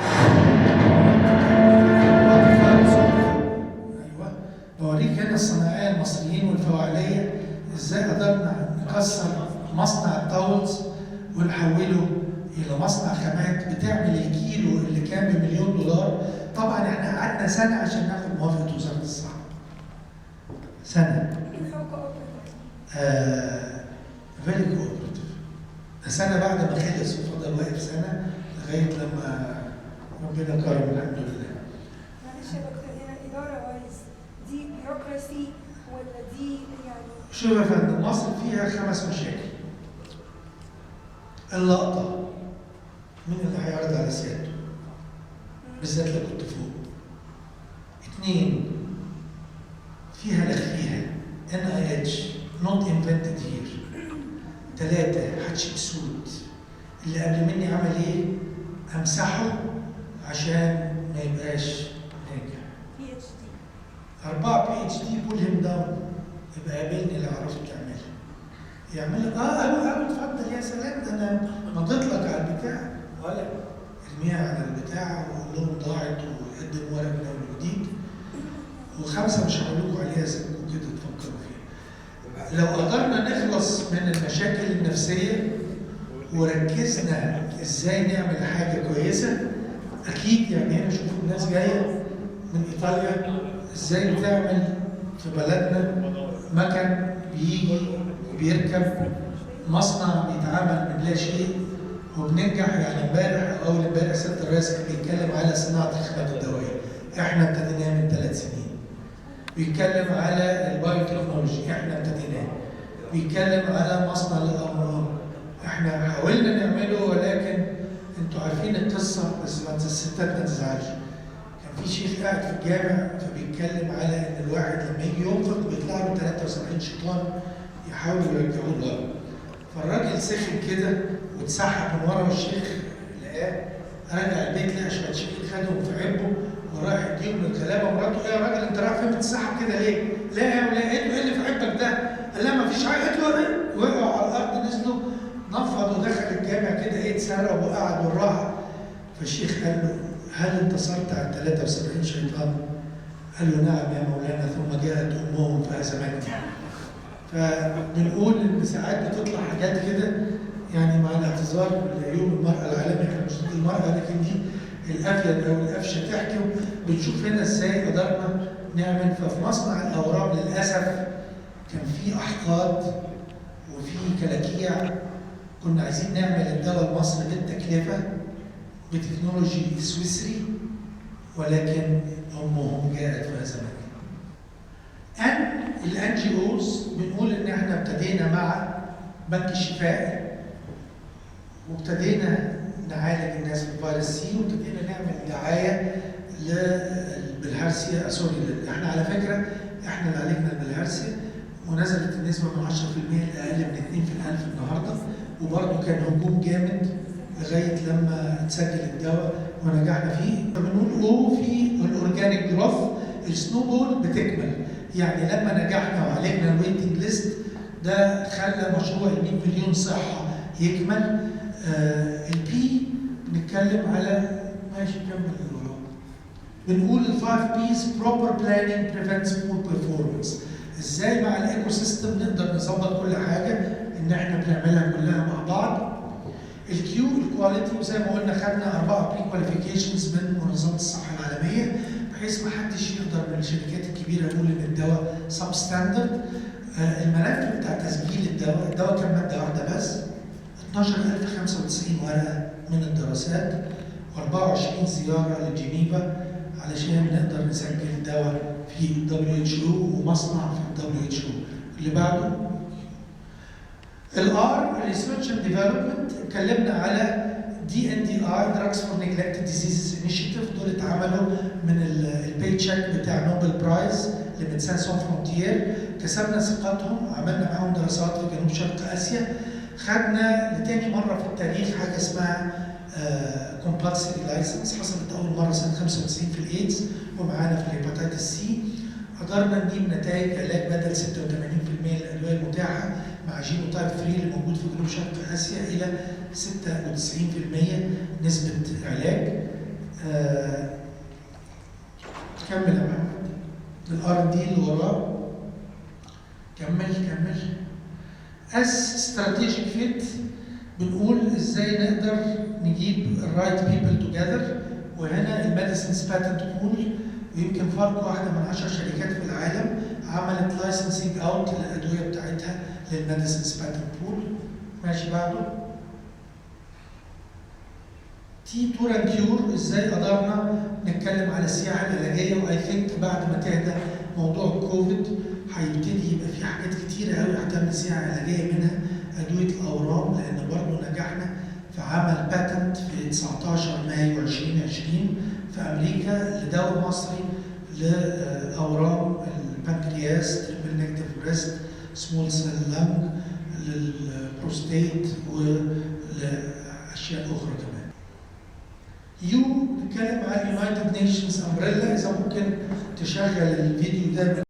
ايوه، بوريك هنا الصناعيه المصريين والفواعليه ازاي قدرنا نكسر مصنع التاولز ونحوله الى مصنع خامات بتعمل الكيلو اللي كان ب1 مليون دولار. طبعا احنا قعدنا سنه عشان ناخد موافقه وزاره الصحه. سنه. فيري كوبرتيف. سنه بعد ما خلص وفضل واقف سنه لغايه لما ربنا كرم الحمد لله. معلش يا دكتور، هنا الاداره وايز دي بيروقراسي ولا دي يعني؟ شوف يا فندم، مصر فيها 5 مشاكل. اللقطه مين اللي هيعرض على سيادته؟ بالذات لو كنت فوق. 2 فيها لخفيها NIH not invented here. 3 حتشبسوت اللي قبل مني عمل ايه؟ امسحه عشان ما يبقاش ناجح. PhD. 4 PhD pull him down. يبقى قابلني اللي عرفت تعملها. يعمل اتفضل يا سلام، انا مضيت لك على البتاع ولا ارميها على البتاع وقول لهم ضاعت وقدم ورق من اول وجديد. و5 مش هقول لكم عليها سيبكم كده تفكروا فيها. لو قدرنا نخلص من المشاكل النفسيه وركزنا ازاي نعمل حاجه كويسه، اكيد يعني هنا شوفوا الناس جايه من ايطاليا ازاي بتعمل في بلدنا مكن بيجي وبيركب مصنع بيتعامل من لا شيء وبننجح. يعني امبارح او اول امبارح سياده الرئيس كان بيتكلم على صناعه الخامات الدوائيه، احنا ابتديناها من 3 سنين. بيتكلم على البايو تكنولوجي، احنا ابتديناه. بيتكلم على مصنع الامراض، احنا حاولنا نعمله ولكن انتوا عارفين القصه، بس الستات ما تزعلش. كان في شيخ قاعد في الجامع فبيتكلم على ان الواحد لما يجي ينفق بيطلع له 73 شيطان يحاولوا يرجعوه لورا. فالراجل سخن كده واتسحب من ورا الشيخ، لقاه رجع البيت لقى شويه شيخ خدهم في عبه وراح يديهم للغلابه. مراته ايه يا راجل انت رايح فين بتتسحب كده ليه؟ لا يا ولاد ايه اللي في عبك ده؟ قال لها ما فيش حاجه. قالت له ايه؟ وقعوا على الارض نزلوا نفض ودخل الجامع كده ايه اتسرب وقعد والراحه. فالشيخ قال له هل انتصرت على 73 شيطان؟ قال له نعم يا مولانا، ثم جاءت امهم فهزمتني. فبنقول ان ساعات بتطلع حاجات كده، يعني مع الاعتذار ليوم المراه العالمي، احنا مش ضد المراه لكن دي الافيد او الافشى تحكي. بنشوف هنا ازاي قدرنا نعمل. ففي مصنع الاورام للاسف كان في احقاد وفي كلاكيع. كنا عايزين نعمل الدواء المصري بالتكلفه بتكنولوجي سويسري، ولكن امهم جاءت فهزمتنا. الان جي اوز بنقول ان احنا ابتدينا مع بنك الشفاء وابتدينا نعالج الناس بفيروس سي وابتدينا نعمل دعايه بالهرسيا. سوري، احنا على فكره احنا اللي عالجنا بالهرسيا ونزلت النسبه من 10% لاقل من 2 في الألف النهارده، وبرضه كان هجوم جامد لغايه لما اتسجل الدواء ونجحنا فيه. فبنقول في الاورجانيك جروث السنوبول بتكمل. يعني لما نجحنا وعالجنا الويتنج ليست ده خلى مشروع ال 100 مليون صحه يكمل. البي بنتكلم على ماشي كمل الوراء. بنقول ال 5 بيز بروبر بلاننج بريفنتس بور بيرفورمانس. ازاي مع الايكو سيستم نقدر نظبط كل حاجه ان احنا بنعملها كلها مع بعض. الكيو الكواليتي، وزي ما قلنا خدنا 4 بري كواليفيكيشنز من منظمه الصحه العالميه بحيث ما حدش يقدر من الشركات الكبيره يقول ان الدواء سب ستاندرد. الملف بتاع تسجيل الدواء كان ماده واحده بس، 12095 ورقه من الدراسات و24 زياره لجنيفا علشان نقدر نسجل الدواء في WHO ومصنع في WHO. اللي بعده الار ريسيرش اند ديفلوبمنت. اتكلمنا على DNDI Drugs for Neglected Diseases Initiative. دول اتعملوا من البي تشيك بتاع نوبل برايز لميدسان سون فرونتير. كسبنا ثقتهم، عملنا معاهم دراسات في جنوب شرق اسيا. خدنا لتاني مره في التاريخ حاجه اسمها كومبالسري لايسنس، حصلت اول مره سنه 95 في الايدز ومعانا في الهيباتيتس سي. قدرنا نجيب نتائج علاج بدل 86% للادويه المتاحه مع جينوتايب 3 اللي موجود في جنوب شرق اسيا الى 96% نسبه علاج. كمل يا محمد الار ان دي اللي وراه. كمل. as strategic fit بنقول ازاي نقدر نجيب الرايت بيبل توجذر، وهنا الميديسنز باتنت بول، ويمكن فاركو واحده من 10 شركات في العالم عملت لايسنسنج اوت للادويه بتاعتها للميديسنز باتنت بول. ماشي بعده. تي تور اند كيور، ازاي قدرنا نتكلم على السياحه العلاجيه، واي ثينك بعد ما تهدى موضوع الكوفيد هيبتدي يبقى في حاجات كتيره قوي هتعمل سياحه علاجيه، منها ادويه الاورام، لان برضه نجحنا في عمل باتنت في 19 مايو 2020 في امريكا لدواء مصري لاورام البنكرياس، تريبل نيجاتيف بريست، سمول سيل لانج، للبروستيت ولاشياء اخرى كمان. يو بنتكلم على اليونايتد نيشنز امبريلا، اذا ممكن تشغل الفيديو ده.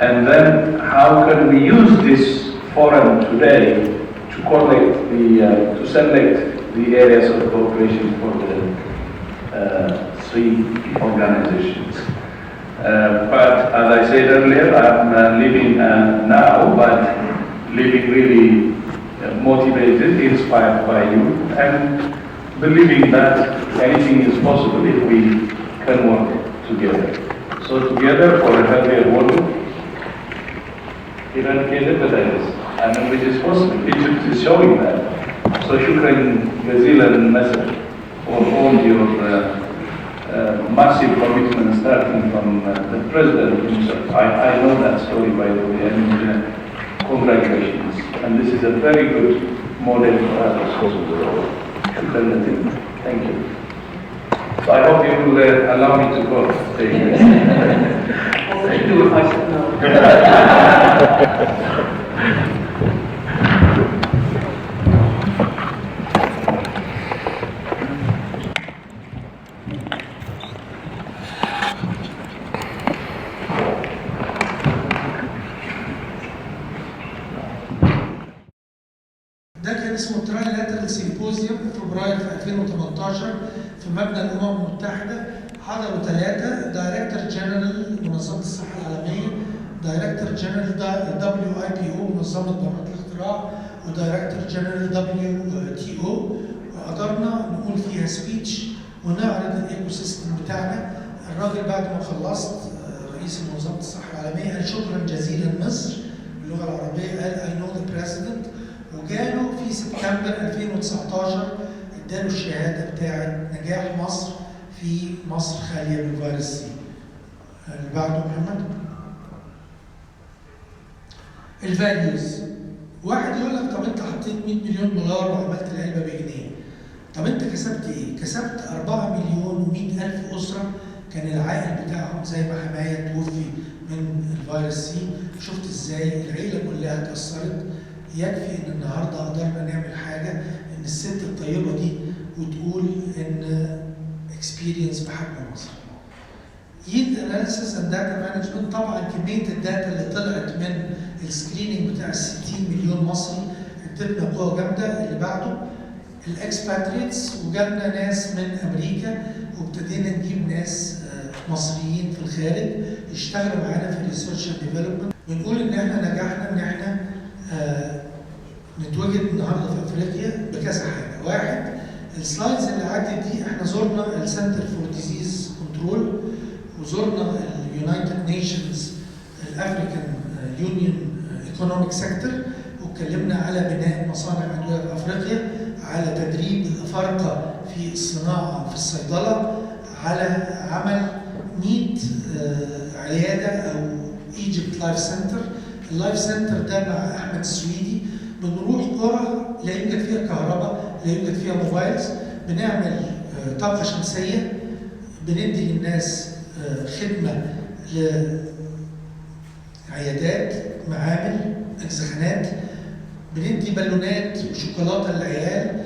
And then how can we use this forum today to collect to select the areas of cooperation for the three organizations. But as I said earlier, I'm living now, but living really motivated, inspired by you, and believing that anything is possible if we can work together. So together for a healthier world, eradicate hepatitis, and which is possible. Egypt is showing that. So شكرا جزيلا مثلا for all your massive commitment starting from the president himself. I know that story by the way, and congratulations. And this is a very good model for others. شكرا جزيلا. Thank you. So I hope you will allow me to go. What would you do if I said no? ده كان اسمه ترايلاترال سيمبوزيوم في فبراير في 2018 في مبنى الامم المتحده. حضروا 3 دايركتور جنرال منظمه الصحه العالميه، دايركتور جنرال WIPO منظمه براءه الاختراع، ودايركتور جنرال WTO، وقدرنا نقول فيها سبيتش ونعرض الايكو سيستم بتاعنا. الراجل بعد ما خلصت رئيس منظمه الصحه العالميه قال شكرا جزيلا مصر باللغه العربيه، قال I know the president، وجاله في سبتمبر 2019 اداله الشهاده بتاعه نجاح مصر في مصر خاليه من فيروس سي. اللي بعده محمد. الفاليوز. واحد يقول لك طب انت حطيت 100 مليون دولار وعملت العلبه بجنيه. طب انت كسبت ايه؟ كسبت 4 مليون و100 الف اسره كان العائل بتاعهم زي ما حمايه توفي من الفيروس سي. شفت ازاي العيله كلها اتاثرت. يكفي ان النهارده قدرنا نعمل حاجه ان الست الطيبه دي وتقول ان اكسبيرينس بحجم مصر. يلد اناليسيس اند داتا مانجمنت، طبعا كميه الداتا اللي طلعت من السكريننج بتاع ال 60 مليون مصري ادتنا قوه جامده. اللي بعده الاكسباتريتس، وجالنا ناس من امريكا وابتدينا نجيب ناس مصريين في الخارج يشتغلوا معانا في الريسيرش اند ديفلوبمنت. بنقول ان احنا نجحنا ان احنا نتواجد النهارده في افريقيا بكذا حاجه. واحد، السلايدز اللي عدت دي احنا زرنا السنتر فور ديزيز كنترول، وزرنا اليونايتد نيشنز الافريكان يونيون ايكونوميك سيكتور، واتكلمنا على بناء مصانع ادويه في افريقيا، على تدريب الافارقه في الصناعه في الصيدله، على عمل 100 عياده او ايجيبت لايف سنتر. اللايف سنتر ده مع احمد السويدي بنروح قرى لا يوجد فيها كهرباء، لا يوجد فيها موبايلز، بنعمل طاقه شمسيه، بندي للناس خدمه لعيادات، معامل، اجزخانات، بندي بالونات وشوكولاته للعيال.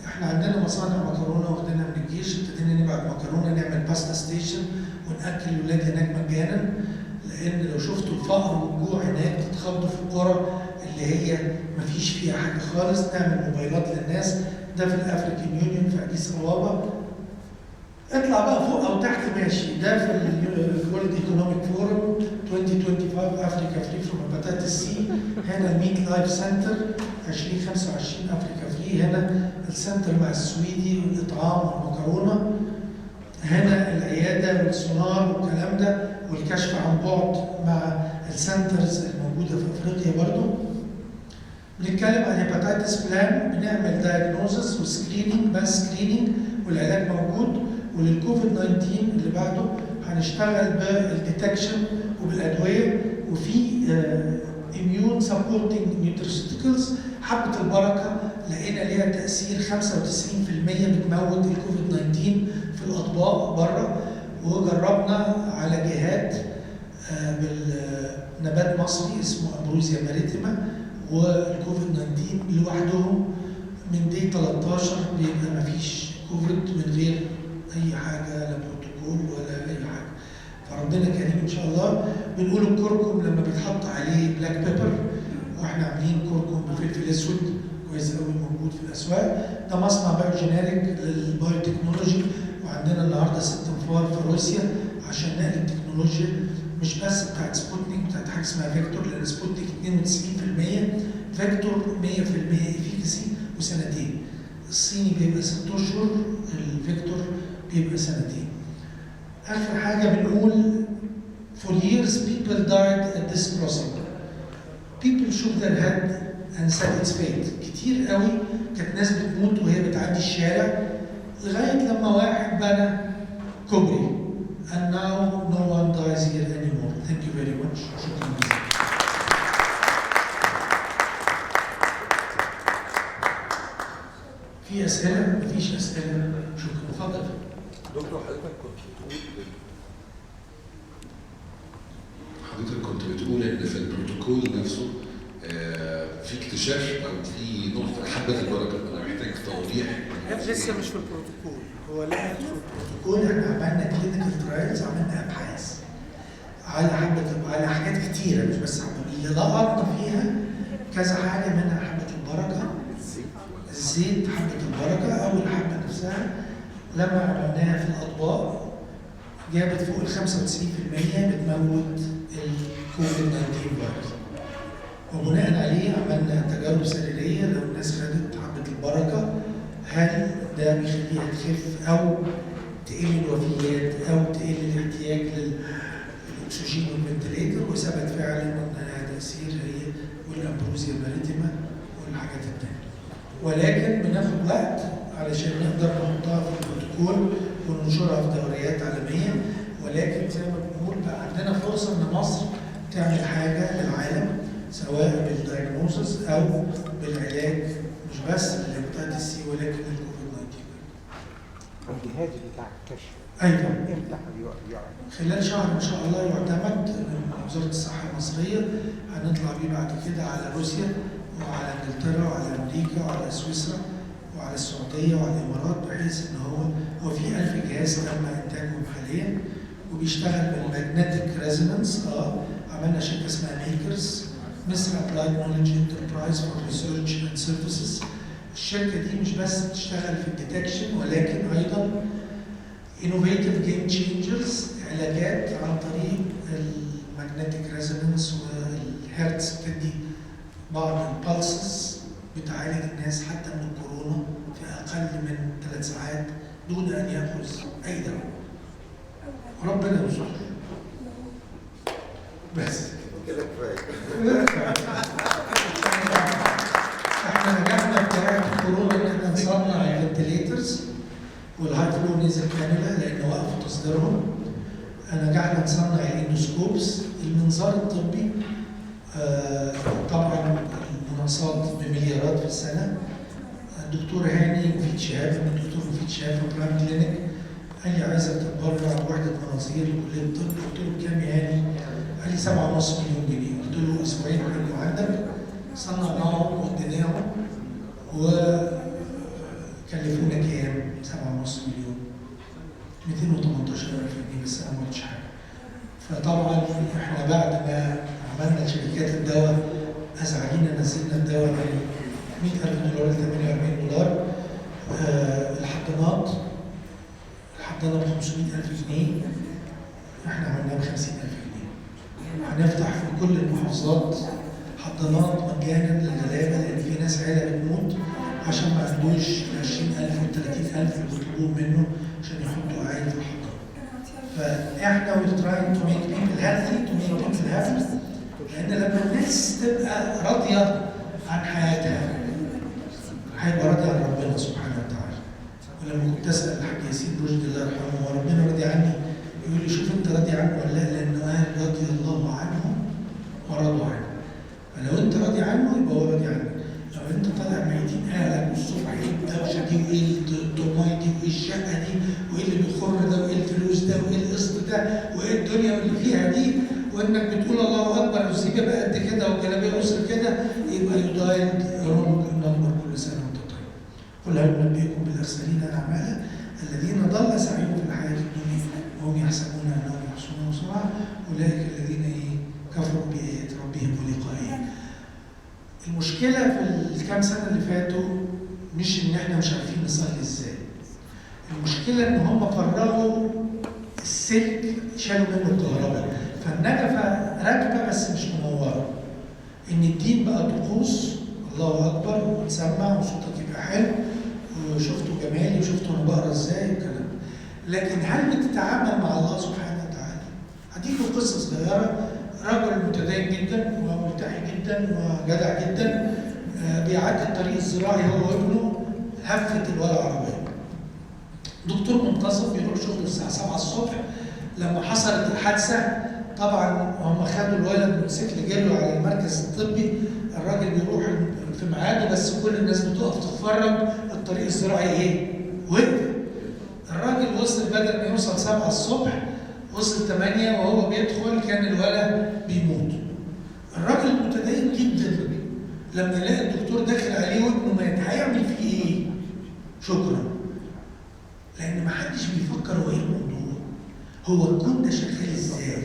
احنا عندنا مصانع مكرونه واخدينها من الجيش، ابتدينا نبعت مكرونه، نعمل باستا ستيشن وناكل الولاد هناك مجانا، لان لو شفتوا الفقر والجوع هناك تتخضوا في القرى اللي هي مفيش فيها حاجه خالص. نعمل موبايلات للناس، ده في الافريكان يونيون في اديس ابابا. اطلع بقى فوق او تحت ماشي، ده في الورلد ايكونوميك فورم 2025 افريكا فري فروم هيباتيتس سي. هنا الميت لايف سنتر 2025 افريكا فري. هنا السنتر مع السويدي والاطعام والمكرونه. هنا العياده والسونار والكلام ده والكشف عن بعد مع السنترز الموجوده في افريقيا برضو. بنتكلم عن هيباتيتس بلان، بنعمل دايجنوزس وسكريننج، بس سكريننج والعلاج موجود. وللكوفيد 19 اللي بعده هنشتغل بالديتكشن وبالادويه، وفي اميون سبورتنج نيوتريسيوتيكلز. حبه البركه لقينا ليها تاثير 95% بتموت الكوفيد 19 في الاطباق بره، وجربنا على جهات بالنبات مصري اسمه امبروزيا ماريتيما والكوفيد 19 لوحدهم من دي 13 بيبقى مفيش كوفيد من غير اي حاجه، لا بروتوكول ولا اي حاجه. فربنا كريم ان شاء الله. بنقول الكركم لما بيتحط عليه بلاك بيبر، واحنا عاملين كركم بفلفل اسود كويس قوي موجود في الاسواق. ده مصنع بايو جينيريك للبايوتكنولوجي، وعندنا النهارده 6 انفار في روسيا عشان نقل التكنولوجيا مش بس بتاعت سبوتنيك، بتاعت حاجه اسمها فيكتور، لان سبوتنيك 92% فيكتور 100% افيكاسي وسنتين. الصيني بيبقى 6 اشهر، الفيكتور بيبقى سنتين. اخر حاجه بنقول for years people died at this crossing. People shook their head and said it's fate. كتير قوي كانت ناس بتموت وهي بتعدي الشارع لغايه لما واحد بنى كوبري. And now no one dies here anymore. Thank you very much. شكرا جزيلا. في اسئله؟ مفيش اسئله. شكرا. اتفضل. دكتور حضرتك كنت بتقول ان في البروتوكول نفسه في اكتشاف او في نقطه حبه البركه، انا محتاج توضيح. لسه مش في البروتوكول، هو لسه في البروتوكول. احنا عملنا كلينيكال ترايلز، عملنا ابحاث على على حاجات كتيره مش بس حبه. اللي لقطنا فيها كذا حاجه، منها حبه البركه، الزيت حبه البركه او الحبه نفسها. لما عملناها في الاطباق جابت فوق ال 95% بتموت الكوفيد 19 فيروس. وبناء عليه عملنا تجارب سريريه لو الناس خدت حبه البركه هل ده بيخليها تخف او تقل الوفيات او تقل الاحتياج للاكسجين والفنتليتر، وثبت فعلا ان لها تاثير هي والامبروزيا ماريتيما والحاجات الثانيه. ولكن بناخد وقت علشان نقدر نحطها في البروتوكول وننشرها في دوريات عالميه. ولكن زي ما بنقول بقى عندنا فرصه ان مصر تعمل حاجه للعالم، سواء بالدايجنوزس او بالعلاج مش بس للهيباتيتس سي ولكن للكوفيد 19. الجهاز بتاع الكشف ايوه امتى هيعمل؟ خلال شهر ان شاء الله يعتمد من وزاره الصحه المصريه. هنطلع بيه بعد كده على روسيا وعلى انجلترا وعلى امريكا وعلى سويسرا وعلى السعوديه وعلى الامارات، بحيث ان هو في 1000 جهاز تم انتاجهم حاليا وبيشتغل بالماجنتيك ريزونانس. عملنا شركه اسمها ميكرز، مصر ابلايد نوليدج انتربرايز فور ريسيرش اند سيرفيسز. الشركه دي مش بس بتشتغل في الديتكشن ولكن ايضا انوفيتيف جيم تشينجرز، علاجات عن طريق الماجنتيك ريزونانس والهيرتز، بتدي بعض البلسز بتعالج الناس حتى من الكورونا في اقل من 3 ساعات دون ان ياخذ اي دواء. ربنا يستر. بس كده كفايه. احنا نجحنا في جائحه الكورونا ان احنا نصنع الفنتليترز والهاي فلو نيزل كانولا لان وقفوا تصديرهم. نجحنا نصنع الاندوسكوبس، المنظار الطبي. طبعا المناقصات بمليارات في السنه. الدكتور هاني مفيد شهاب، الدكتور مفيد شهاب في برايم كلينيك قال لي عايزك تتبرع بوحده مناظير لكليه الطب. قلت له بكام يا هاني؟ قال لي 7.5 مليون جنيه. قلت له اسبوعين هيبقوا عندك. صنعناهم واديناهم وكلفونا كام؟ 7.5 مليون 218,000 جنيه بس انا ما قلتش حاجه. فطبعا احنا بعد ما عملنا شركات الدواء ازعجينا نزلنا الدواء من $100,000 ل $48. الحضانات الحضانه ب 500,000 جنيه احنا عملناها ب 50,000 جنيه. هنفتح في كل المحافظات حضانات مجانا للغلابه لان في ناس عيله بتموت عشان ما عندوش 20,000 و 30,000 اللي بيطلبوهم منه عشان يحطوا عيل في الحضانه. فاحنا we're trying to make people healthy to make people happy لان لما الناس تبقى راضيه عن حياتها هيبقى راضي عن ربنا سبحانه وتعالى. ولما كنت اسال الحاج ياسين رشدي الله يرحمه هو ربنا راضي عني؟ يقول لي شوف انت راضي عنه ولا لا؟ لانه قال رضي الله عنهم ورضوا عنه. فلو انت راضي عنه يبقى هو راضي عنك. لو انت طالع ميتين اهلك والصبح ايه الدوشه دي وايه الدمايه دي وايه الشقه دي وايه اللي بيخر ده وايه الفلوس ده وايه القسط ده وايه الدنيا اللي فيها دي وانك بتقول الله اكبر والزيبه بقى قد كده والجلابيه قصر كده يبقى يضايل رونق النمبر كل سنه وانت طيب. قل هل ننبئكم بالاخسرين اعمالا الذين ضل سعيهم في الحياه الدنيا وهم يحسبون انهم يحسنون صنعا اولئك الذين كفروا بايات ربهم ولقائه. المشكله في الكام سنه اللي فاتوا مش ان احنا مش عارفين نصلي ازاي. المشكله ان هم فرغوا السلك شالوا منه الكهرباء فالنجفه راكبه بس مش منوره. ان الدين بقى طقوس الله اكبر وتسمع وصوتك يبقى حلو وشفتوا جمالي وشفتوا انا بقرا ازاي والكلام. لكن هل بتتعامل مع الله سبحانه وتعالى؟ هديك قصه صغيره. رجل متدين جدا وملتحي جدا وجدع جدا بيعدي الطريق الزراعي هو وابنه هفت الولا عربيه. دكتور منتصف بيروح شغله الساعه 7 الصبح. لما حصلت الحادثه طبعا هم خدوا الولد موتوسيكل جاله على المركز الطبي. الراجل بيروح في ميعاده بس كل الناس بتقف تتفرج. الطريق الزراعي ايه؟ وقف. الراجل وصل بدل ما يوصل 7 الصبح وصل 8 وهو بيدخل كان الولد بيموت. الراجل متدين جدا لما يلاقي الدكتور داخل عليه وابنه مات هيعمل فيه ايه؟ شكرا. لان ما حدش بيفكر هو ايه الموضوع؟ هو الكون ده شغال ازاي؟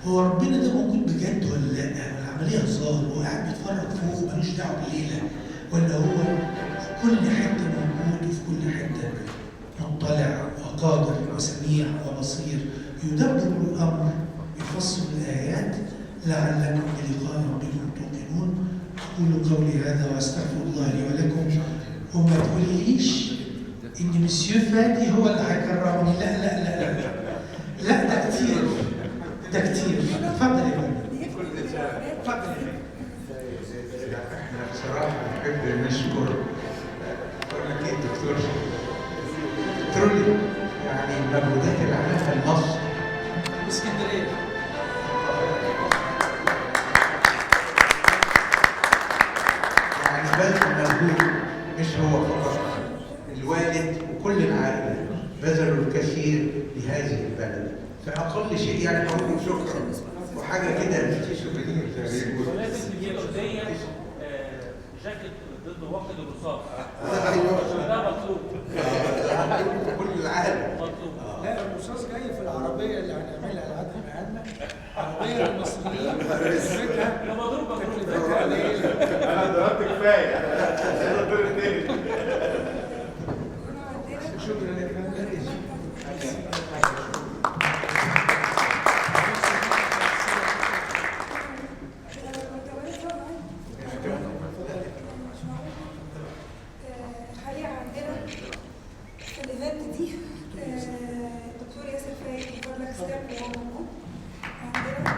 هو ربنا ده موجود بجد ولا لا؟ ولا عمليه هزار؟ هو قاعد بيتفرج فوق ملوش دعوه بليله؟ ولا هو في كل حته موجود وفي كل حته مطلع وقادر وسميع وبصير يدبر الامر يفصل الايات لعلكم بلقاء ربكم توقنون. اقول قولي هذا واستغفر الله لي ولكم. وما تقوليليش ان مسيو فادي هو اللي هيكرمني. لا لا لا لا لا ده كتير ده كتير. اتفضل يا فندم. اتفضل. احنا بصراحه نحب نشكر اكيد دكتور ترولي يعني المجهودات اللي عملها لمصر الاسكندرية. يعني بذل مجهود مش هو فقط. الوالد وكل العائله بذلوا الكثير لهذه البلد. فاقل شيء يعني هقول شكرا وحاجه كده في سوفينير زي ما بيقولوا. ولازم نجيب هديه جاكيت ضد وقت الرصاص. ده مطلوب. كل العالم مطلوب. لا الرصاص جاي في العربية اللي هنعملها لحد ميعادنا. عربية للمصريين تكلفتها قليلة. انا ضربت كفايه. انا الدور الثاني. شكرا يا فندم. الحقيقه عندنا في الايفنت دي الدكتور ياسر فايق مبارك ستيب وهو موجود عندنا.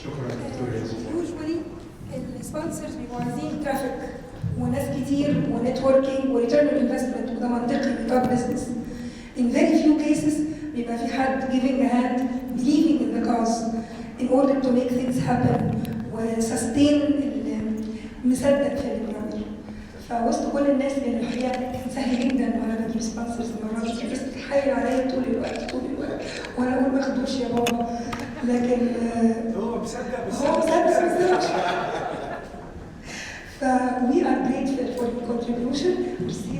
شكرا دكتور ياسر. يوجوالي السبونسرز بيبقوا عايزين ترافيك وناس كتير ونتوركينج وريتيرن انفستمنت وده منطقي بتاع بزنس. In very few cases بيبقى في حد giving a hand, believing in the cause in order to make things happen وsustain مصدق في اللي بنعمله. فوسط كل الناس اللي الحقيقه كان سهل جدا وانا بجيب سبونسرز المره دي الناس بتتحايل عليا طول الوقت وانا اقول ما اخدوش يا بابا. لكن هو مصدق بس هو مصدق بس we are grateful for your contribution. Merci.